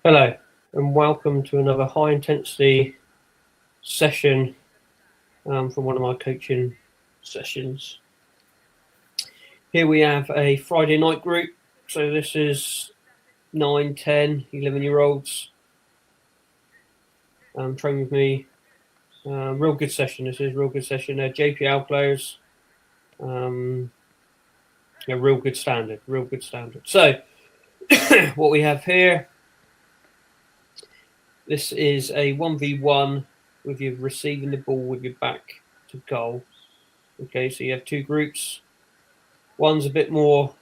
Hello, and welcome to another high intensity session from one of my coaching sessions. Here we have a Friday night group. So this is 9, 10, 11-year-olds train with me. Real good session. This is real good session. They're JPL players. Real good standard. Real good standard. So what we have here, this is a 1v1 with you receiving the ball with your back to goal. Okay, so you have two groups. One's a bit more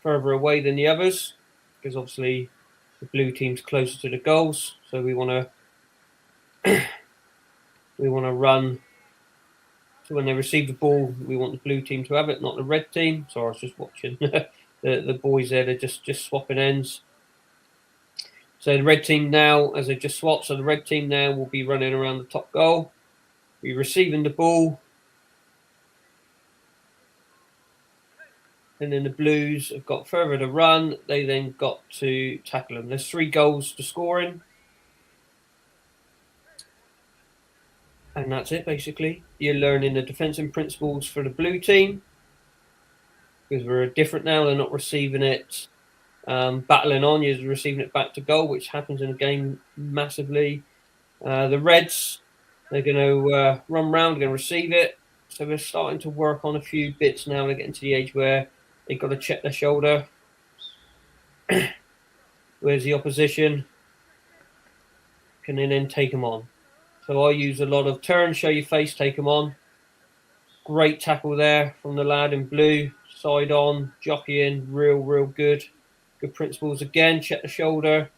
further away than the others because obviously the blue team's closer to the goals. So we want to run. So when they receive the ball, we want the blue team to have it, not the red team. So I was just watching the boys there. They're just swapping ends. So the red team now, as they just swapped, so the red team now will be running around the top goal. Be receiving the ball. And then the Blues have got further to run. They then got to tackle them. There's 3 goals to scoring. And that's it, basically. You're learning the defensive principles for the blue team. Because we're different now. They're not receiving it battling on. You're receiving it back to goal, which happens in the game massively. The Reds, they're going to run round, they're going to receive it. So we're starting to work on a few bits now. They're getting to the age where they've got to check their shoulder. Where's the opposition? Can they then take them on? So I use a lot of turn, show your face, take them on. Great tackle there from the lad in blue. Side on, jockeying, real good. Good principles again, check the shoulder.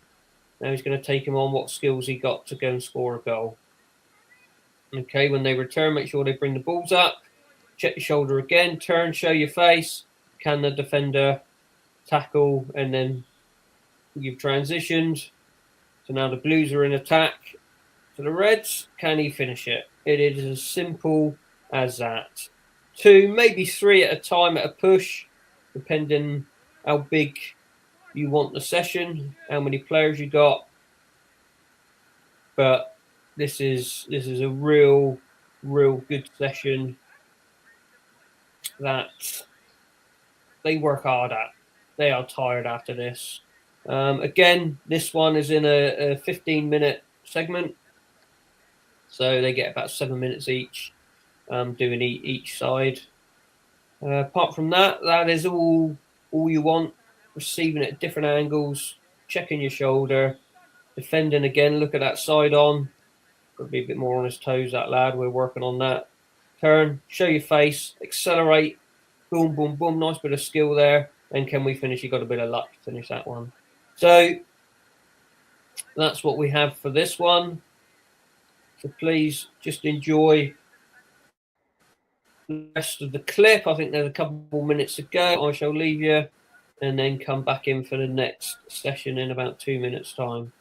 Now he's going to take him on. What skills he got to go and score a goal. Okay, when they return, make sure they bring the balls up. Check your shoulder again, turn, show your face. Can the defender tackle? And then you've transitioned. So now the Blues are in attack. To the Reds, can he finish it? It is as simple as that. 2, maybe 3 at a time at a push, depending how big you want the session, how many players you got. But this is a real good session that they work hard at. They are tired after this. Again, this one is in a 15-minute segment. So they get about 7 minutes each, doing each side. Apart from that, that is all you want. Receiving it at different angles, checking your shoulder, defending again. Look at that side on. Got to be a bit more on his toes, that lad. We're working on that. Turn, show your face, accelerate. Boom, boom, boom. Nice bit of skill there. And can we finish? You got a bit of luck to finish that one. So that's what we have for this one. So please just enjoy the rest of the clip. I think there's a couple more minutes to go. I shall leave you and then come back in for the next session in about 2 minutes' time.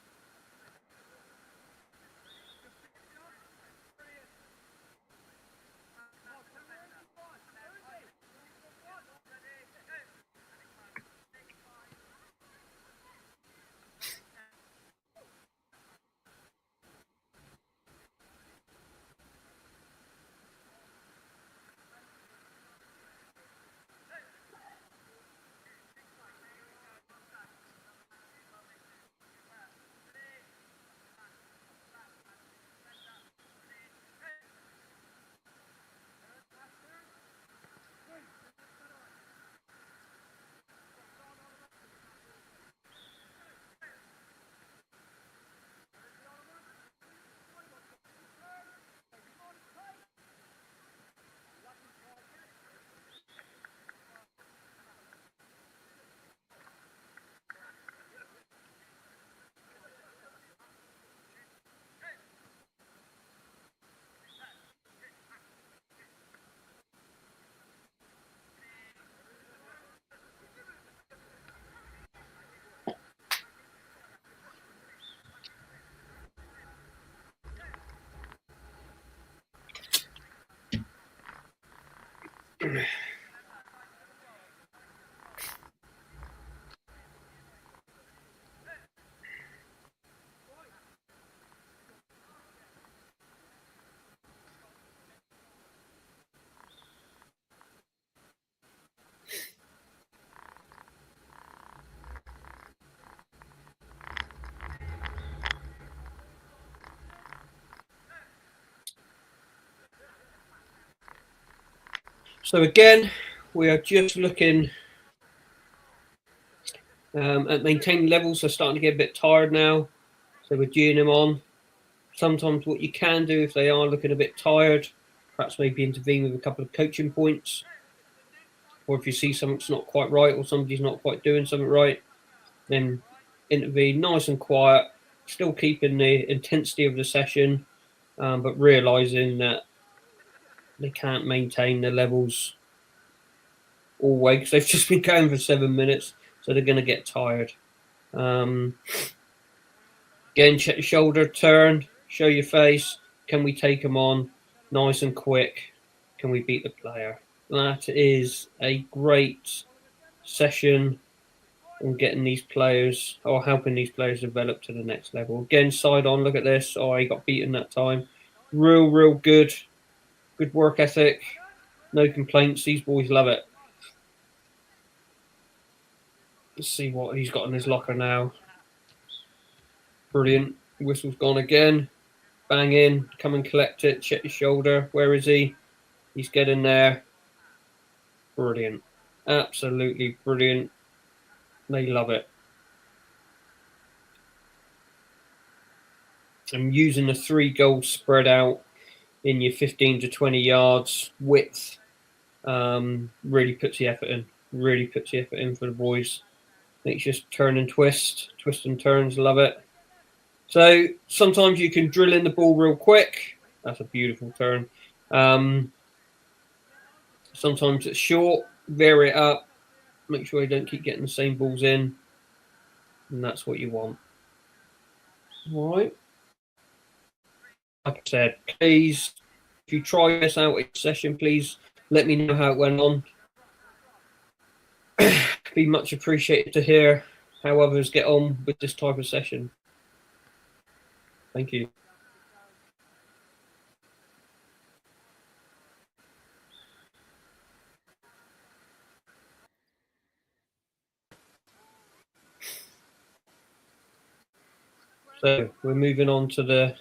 So again, we are just looking at maintaining levels. So starting to get a bit tired now. So we're geeing them on. Sometimes what you can do if they are looking a bit tired, perhaps maybe intervene with a couple of coaching points. Or if you see something's not quite right or somebody's not quite doing something right, then intervene nice and quiet, still keeping the intensity of the session, but realising that they can't maintain the levels all way because they've just been going for 7 minutes, so they're going to get tired. Again, check your shoulder, turn, show your face. Can we take them on nice and quick? Can we beat the player? That is a great session on getting these players or helping these players develop to the next level. Again, side on, look at this. Oh, he got beaten that time. Real good. Good work ethic. No complaints. These boys love it. Let's see what he's got in his locker now. Brilliant. Whistle's gone again. Bang in. Come and collect it. Check your shoulder. Where is he? He's getting there. Brilliant. Absolutely brilliant. They love it. I'm using the 3 goals spread out in your 15 to 20 yards width. Really puts the effort in. Really puts the effort in for the boys. Makes you just turn and twist and turns. Love it. So sometimes you can drill in the ball real quick. That's a beautiful turn. Sometimes it's short. Vary it up. Make sure you don't keep getting the same balls in. And that's what you want. All right. Like I said, please, if you try this out each session, please let me know how it went on. Be much appreciated to hear how others get on with this type of session. Thank you. So we're moving on to the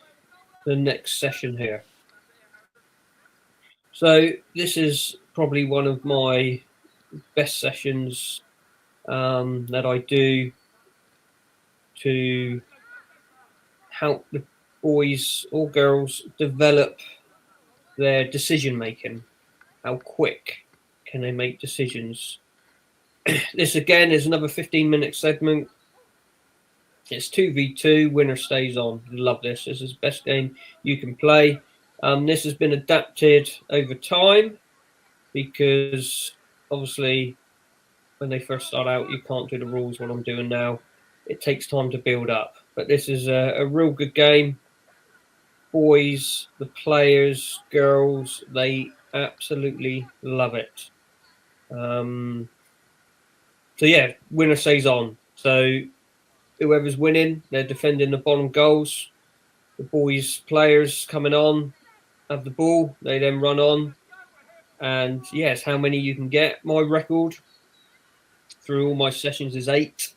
next session here. So this is probably one of my best sessions that I do to help the boys or girls develop their decision making. How quick can they make decisions? This again is another 15-minute segment. It's 2v2, winner stays on. Love this. This is the best game you can play. This has been adapted over time because obviously when they first start out, you can't do the rules what I'm doing now. It takes time to build up. But this is a real good game. Boys, the players, girls, they absolutely love it. So yeah, winner stays on. So whoever's winning, they're defending the bottom goals. The boys' players coming on, have the ball, they then run on. And yes, how many you can get. My record through all my sessions is 8.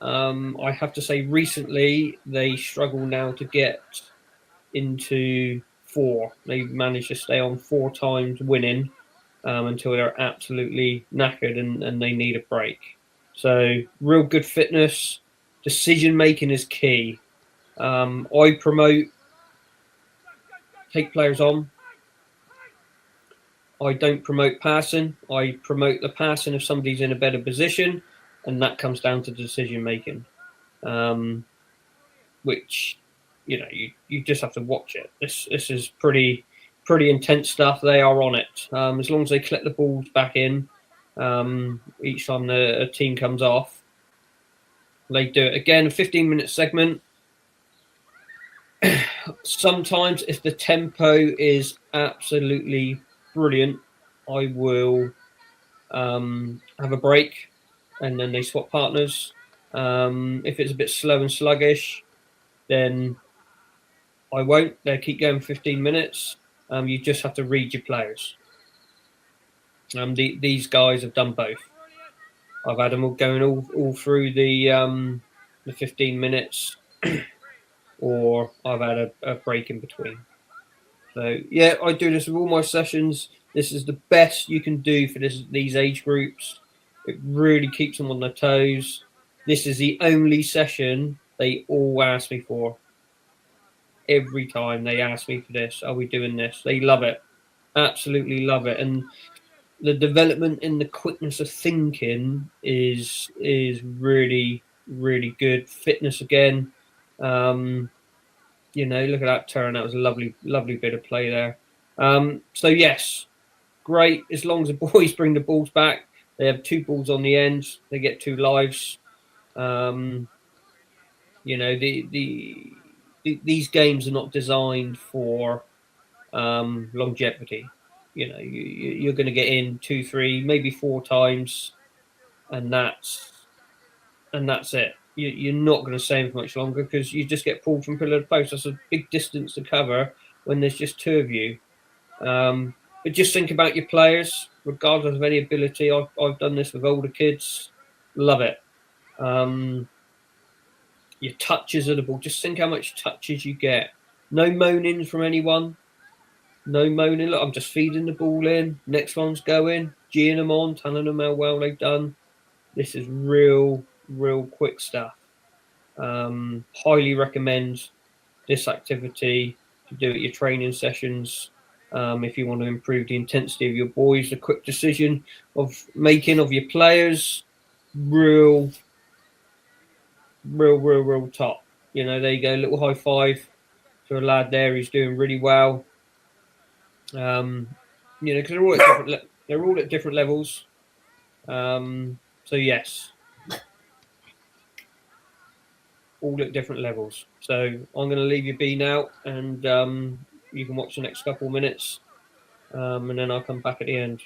I have to say recently they struggle now to get into 4. They've managed to stay on 4 times winning until they're absolutely knackered and they need a break. So real good fitness. Decision making is key. I promote take players on. I don't promote passing. I promote the passing if somebody's in a better position, and that comes down to decision making, which you just have to watch it. This is pretty intense stuff. They are on it. As long as they collect the balls back in each time a team comes off, they do it again. A 15-minute segment. Sometimes if the tempo is absolutely brilliant, I will have a break and then they swap partners. If it's a bit slow and sluggish, then I won't. They'll keep going 15 minutes. You just have to read your players. These guys have done both. I've had them all going all through the 15 minutes or I've had a break in between. So yeah, I do this with all my sessions. This is the best you can do for these age groups. It really keeps them on their toes. This is the only session they all ask me for. Every time they ask me for this, are we doing this? They love it, absolutely love it. And the development in the quickness of thinking is really, really good. Fitness again. You know, look at that turn. That was a lovely, lovely bit of play there. So yes, great. As long as the boys bring the balls back, they have 2 balls on the end. They get 2 lives. You know, these games are not designed for longevity. You know, you're going to get in 2, 3, maybe 4 times, and that's it. You're not going to stay for much longer because you just get pulled from pillar to post. That's a big distance to cover when there's just 2 of you. But just think about your players, regardless of any ability. I've done this with older kids. Love it. Your touches of the ball. Just think how much touches you get. No moaning from anyone. No moaning. Look, I'm just feeding the ball in. Next one's going. Geeing them on, telling them how well they've done. This is real quick stuff. Highly recommend this activity to do at your training sessions. If you want to improve the intensity of your boys, the quick decision of making of your players, real top. You know, there you go, little high five to a lad there who's doing really well. You know, because they're all at different levels. So yes, all at different levels. So I'm going to leave you be now, and you can watch the next couple of minutes, and then I'll come back at the end.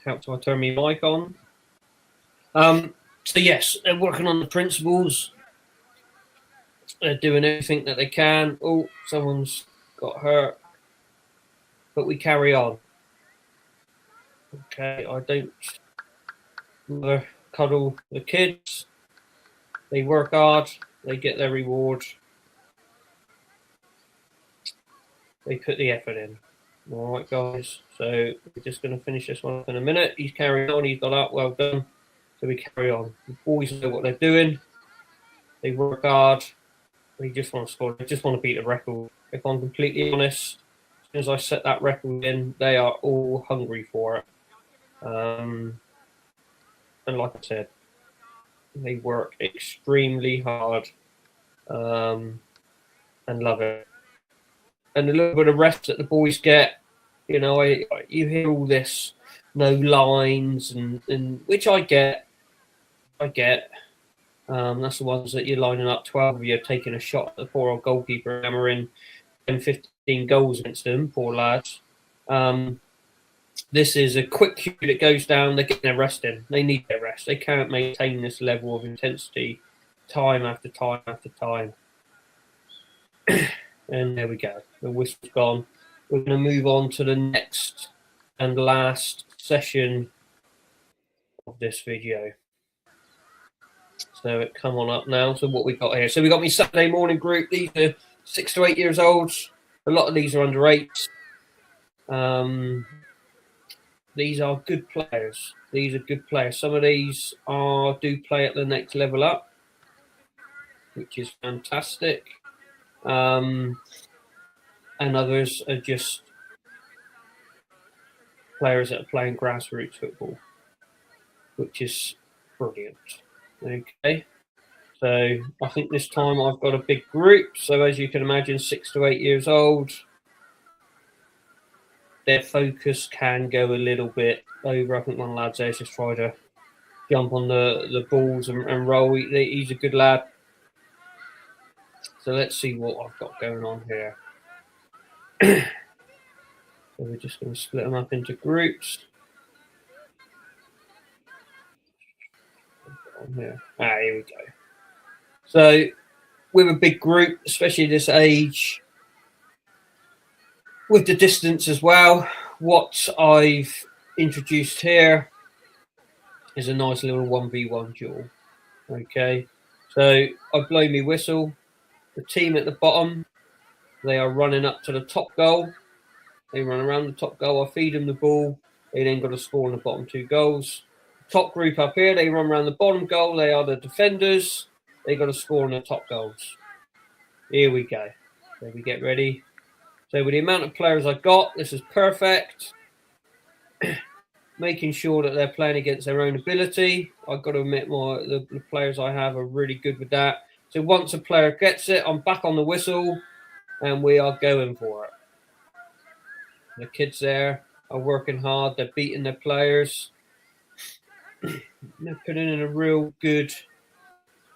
Help till I turn my mic on. So yes, they're working on the principles. They're doing everything that they can. Oh, someone's got hurt. But we carry on. Okay, I don't cuddle the kids. They work hard. They get their reward. They put the effort in. All right, guys. So we're just going to finish this one up in a minute. He's carrying on. He's got up. Well done. So we carry on. The boys know what they're doing. They work hard. They just want to score. They just want to beat the record. If I'm completely honest, as soon as I set that record in, they are all hungry for it. And like I said, they work extremely hard and love it. And a little bit of rest that the boys get, you know, you hear all this, no lines, and which I get. That's the ones that you're lining up 12 of you, taking a shot at the poor old goalkeeper, hammering 10, 15 goals against them, poor lads. This is a quick cue that goes down. They're getting their rest in. They need their rest. They can't maintain this level of intensity time after time after time. And there we go. The whistle's gone. We're going to move on to the next and last session of this video. So come on up now. So what we got here? So we got me Saturday morning group. These are 6 to 8 years old. A lot of these are under 8. These are good players. These are good players. Some of these do play at the next level up, which is fantastic. And others are just players that are playing grassroots football, which is brilliant. Okay, so I think this time I've got a big group. So as you can imagine, 6 to 8 years old, their focus can go a little bit over. I think one lad's there just trying to jump on the balls and roll. He's a good lad. So let's see what I've got going on here. So we're just going to split them up into groups. Here we go. So with a big group, especially this age, with the distance as well, what I've introduced here is a nice little 1v1 duel. Okay, so I blow me whistle. The team at the bottom, they are running up to the top goal. They run around the top goal. I feed them the ball. They then got to score on the bottom 2 goals. Top group up here, they run around the bottom goal. They are the defenders. They got to score on the top goals. Here we go. So we get ready. So with the amount of players I got, this is perfect. Making sure that they're playing against their own ability. I've got to admit, the players I have are really good with that. So once a player gets it, I'm back on the whistle, and we are going for it. The kids there are working hard. They're beating their players. They're putting in a real good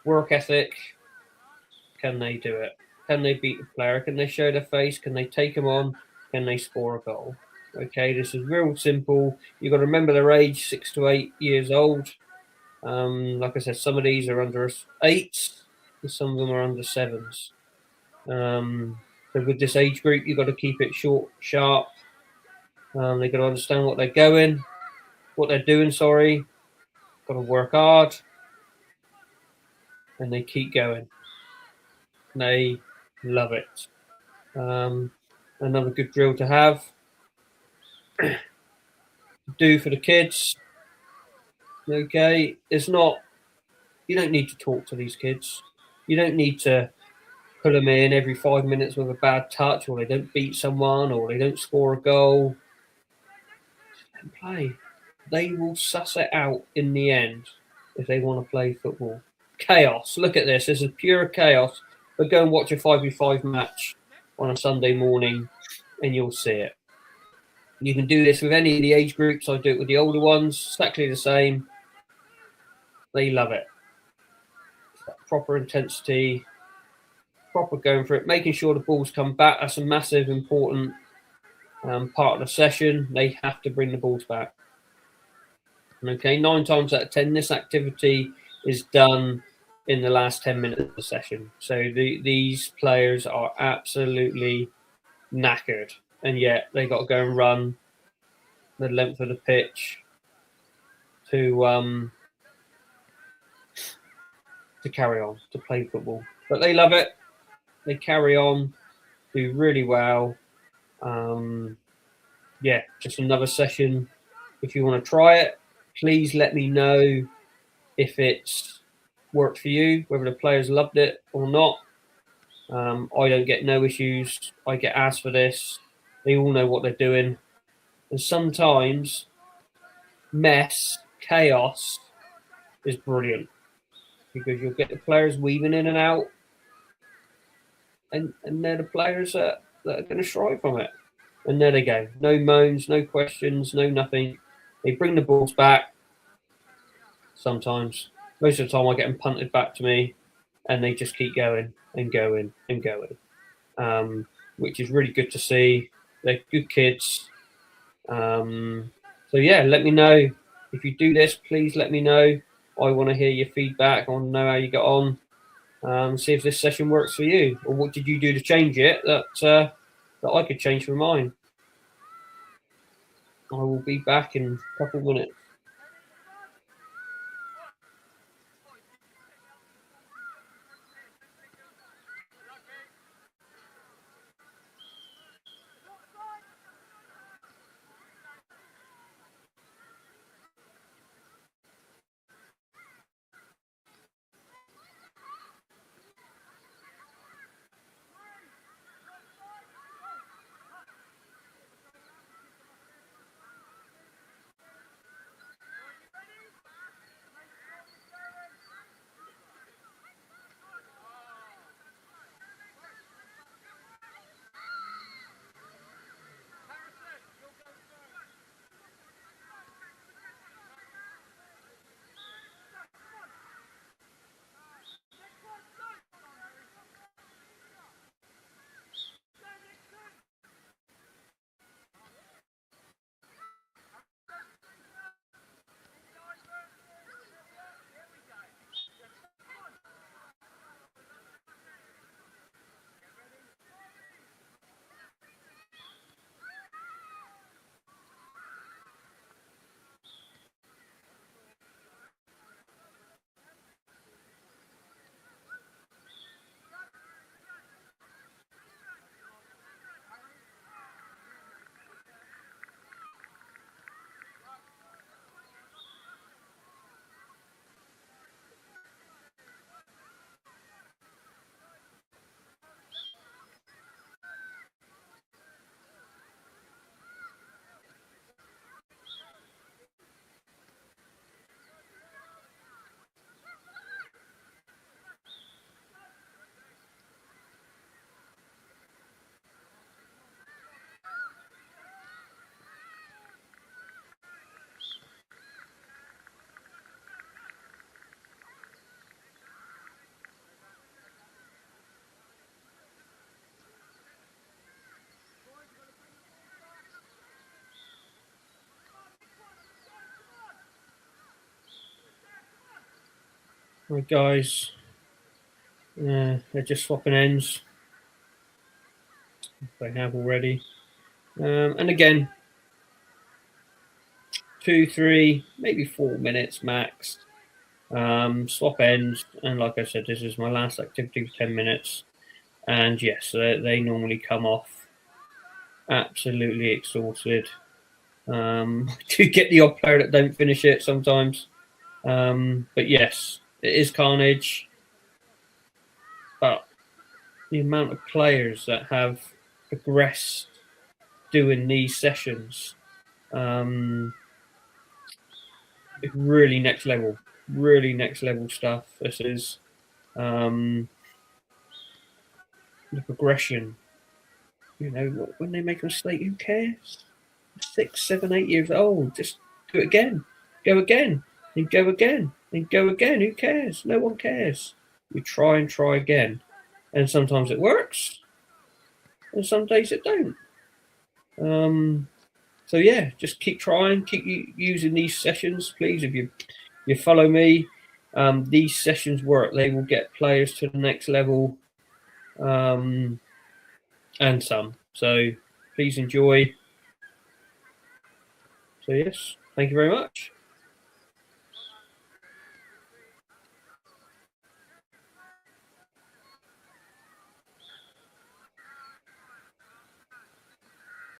work ethic. Can they do it? Can they beat the player? Can they show their face? Can they take them on? Can they score a goal? Okay, this is real simple. You've got to remember their age, 6 to 8 years old. Like I said, some of these are under 8s, and some of them are under 7s. So with this age group, you've got to keep it short, sharp. They've got to understand what they're doing. Got to work hard. And they keep going. They love it. Another good drill to have. Do for the kids. Okay, you don't need to talk to these kids. You don't need to pull them in every 5 minutes with a bad touch, or they don't beat someone, or they don't score a goal. Just let them play. They will suss it out in the end if they want to play football. Chaos. Look at this. This is pure chaos. But go and watch a 5v5 match on a Sunday morning and you'll see it. You can do this with any of the age groups. I do it with the older ones. Exactly the same. They love it. Proper intensity. Proper going for it. Making sure the balls come back. That's a massive, important part of the session. They have to bring the balls back. Okay, 9 times out of 10, this activity is done in the last 10 minutes of the session. So these players are absolutely knackered, and yet they got to go and run the length of the pitch to carry on, to play football. But they love it. They carry on, do really well. Yeah, just another session. If you want to try it, please let me know if it's worked for you, whether the players loved it or not. I don't get no issues. I get asked for this. They all know what they're doing. And sometimes mess, chaos is brilliant, because you'll get the players weaving in and out, and they're the players that are going to strive from it. And there they go. No moans, no questions, no nothing. They bring the balls back sometimes. Most of the time I get them punted back to me, and they just keep going and going and going, which is really good to see. They're good kids. So yeah, let me know. If you do this, please let me know. I want to hear your feedback. I want to know how you got on. See if this session works for you, or what did you do to change it that I could change for mine. I will be back in a couple of minutes. Right, guys, they're just swapping ends. They have already. And again, 2, 3, maybe 4 minutes max. Swap ends, and like I said, this is my last activity for 10 minutes. And yes, they normally come off absolutely exhausted. I do get the odd player that don't finish it sometimes. But yes, it is carnage. But the amount of players that have progressed doing these sessions, really next level stuff. This is the progression. You know, when they make a mistake, who cares? 6, 7, 8 years old, just do it again, go again, and go again, and go again. Who cares? No one cares. You try and try again, and sometimes it works, and some days it don't. So yeah, just keep trying, keep using these sessions, please. If you follow me, these sessions work. They will get players to the next level, and some. So please enjoy. So yes, thank you very much.